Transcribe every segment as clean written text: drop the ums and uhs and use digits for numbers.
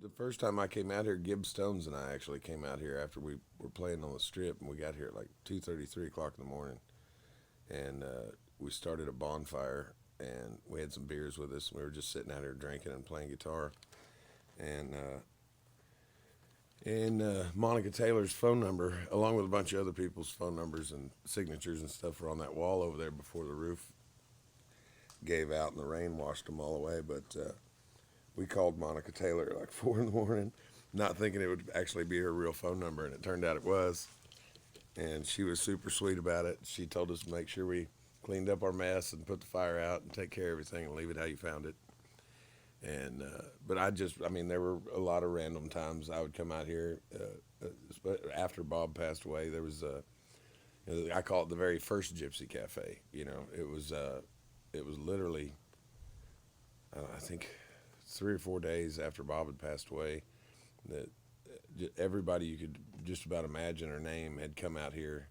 the first time I came out here, Gibbs Stones and I actually came out here after we were playing on the strip, and we got here at like 2:30, 3 o'clock in the morning, and we started a bonfire, and we had some beers with us, and we were just sitting out here drinking and playing guitar, and Monica Taylor's phone number, along with a bunch of other people's phone numbers and signatures and stuff, were on that wall over there before the roof gave out and the rain washed them all away. But we called Monica Taylor at like 4 in the morning, not thinking it would actually be her real phone number, and it turned out it was. And she was super sweet about it. She told us to make sure we cleaned up our mess and put the fire out and take care of everything and leave it how you found it. And but I mean, there were a lot of random times I would come out here. After Bob passed away, there was I call it the very first Gypsy Cafe. It was literally I think 3 or 4 days after Bob had passed away that everybody you could just about imagine or name had come out here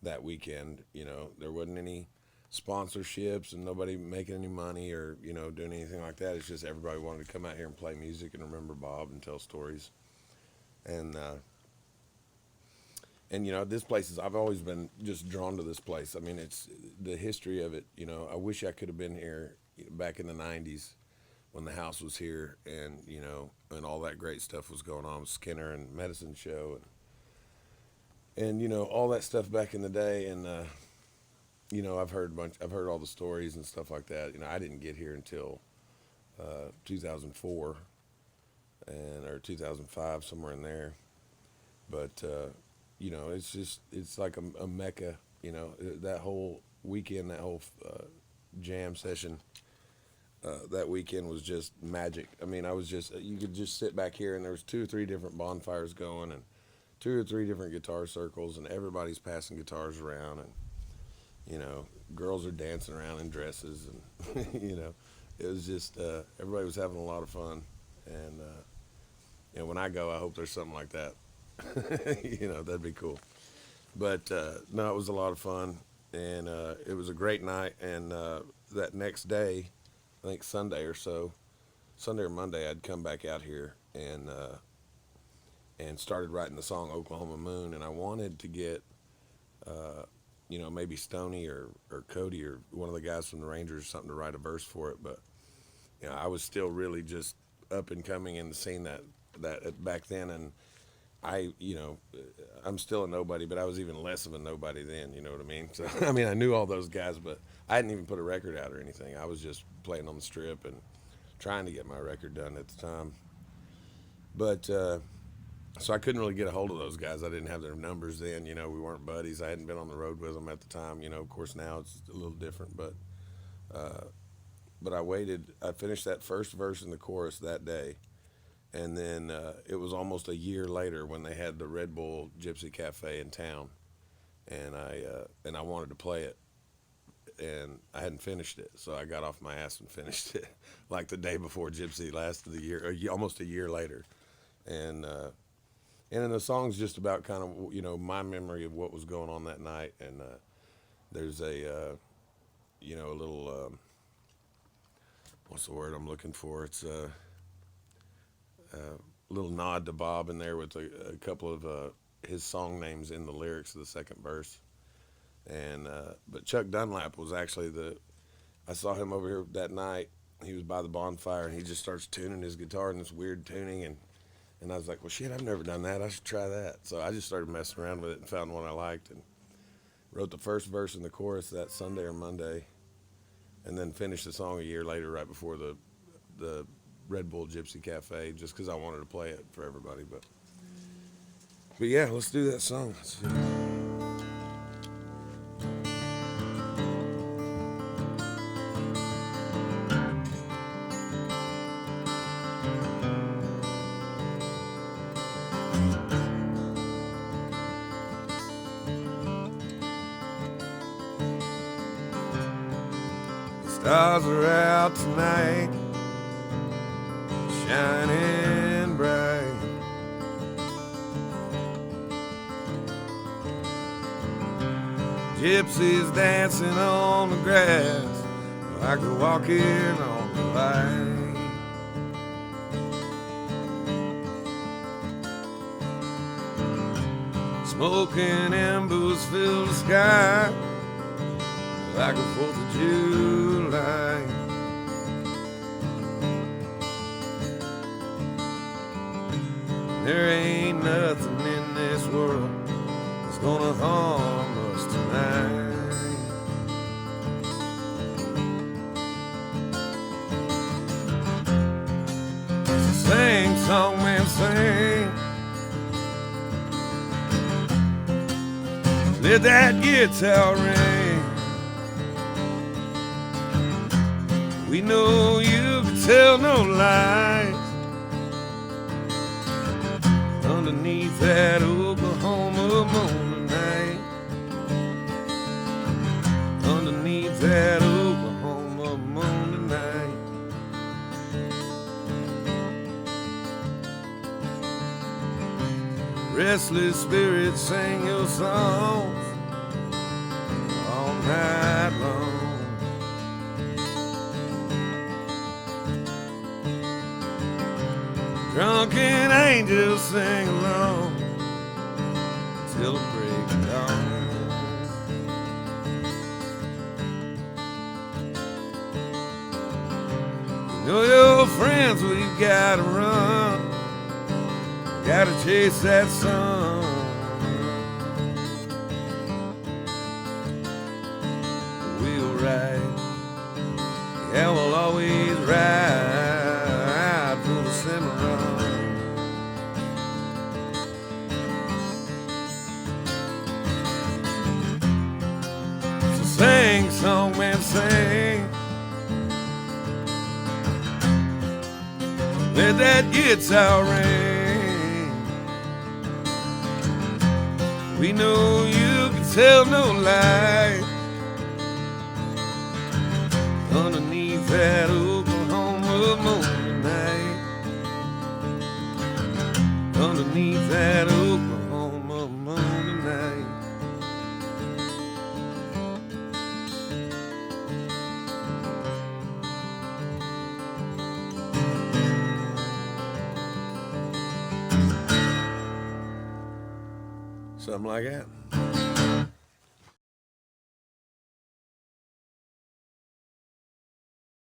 that weekend. There wasn't any sponsorships and nobody making any money or doing anything like that. It's just everybody wanted to come out here and play music and remember Bob and tell stories. And this place is, I've always been just drawn to this place. I mean, it's the history of it. I wish I could have been here back in the 90s when the house was here, and all that great stuff was going on with Skinner and Medicine Show and all that stuff back in the day. And I've heard all the stories and stuff like that. I didn't get here until 2004 or 2005, somewhere in there. But it's like a mecca. That whole weekend, that whole jam session. That weekend was just magic. I mean, you could just sit back here and there was 2 or 3 different bonfires going and 2 or 3 different guitar circles, and everybody's passing guitars around, and girls are dancing around in dresses, and it was just everybody was having a lot of fun, and when I go, I hope there's something like that. That'd be cool. But no, it was a lot of fun, and it was a great night. And that next day, I think Sunday or Monday, I'd come back out here and started writing the song Oklahoma Moon, and I wanted to get maybe Stoney or Cody or one of the guys from the Rangers or something to write a verse for it. But I was still really just up and coming in the scene that back then, and I'm still a nobody, but I was even less of a nobody then. You know what I mean? So I mean, I knew all those guys, but I hadn't even put a record out or anything. I was just playing on the strip and trying to get my record done at the time. But so I couldn't really get a hold of those guys. I didn't have their numbers then. We weren't buddies. I hadn't been on the road with them at the time. Of course now it's a little different, but I waited. I finished that first verse in the chorus that day, and then it was almost a year later when they had the Red Bull Gypsy Cafe in town, and I wanted to play it, and I hadn't finished it, so I got off my ass and finished it like the day before Gypsy lasted the year, almost a year later, and then the song's just about kind of my memory of what was going on that night, and there's a little what's the word I'm looking for? It's a little nod to Bob in there with a couple of his song names in the lyrics of the second verse. And but Chuck Dunlap was actually I saw him over here that night. He was by the bonfire and he just starts tuning his guitar in this weird tuning, and I was like, well, shit, I've never done that. I should try that. So I just started messing around with it and found one I liked and wrote the first verse and the chorus that Sunday or Monday, and then finished the song a year later, right before the Red Bull Gypsy Cafe, just because I wanted to play it for everybody. But yeah, let's do that song. Let's see. The stars are out tonight, shining bright. Gypsies dancing on the grass like they're walking on the light. Smoking embers fill the sky like a 4th of July. There ain't nothing in this world that's gonna harm us tonight. Sing, song man, sing. Let that guitar ring. We know you can tell no lies underneath that Oklahoma moon tonight. Underneath that Oklahoma moon tonight. Restless spirits sing your songs all night long. Drunken angels sing along till the break of dawn. You know your friends, we've gotta run, gotta chase that sun. We'll ride, yeah, we'll always ride for the Cimarron. So sing, song man, sing. Let that guitar ring. We know you can tell no lie underneath that Oklahoma moon tonight. Underneath that Oklahoma moon tonight. Something like that.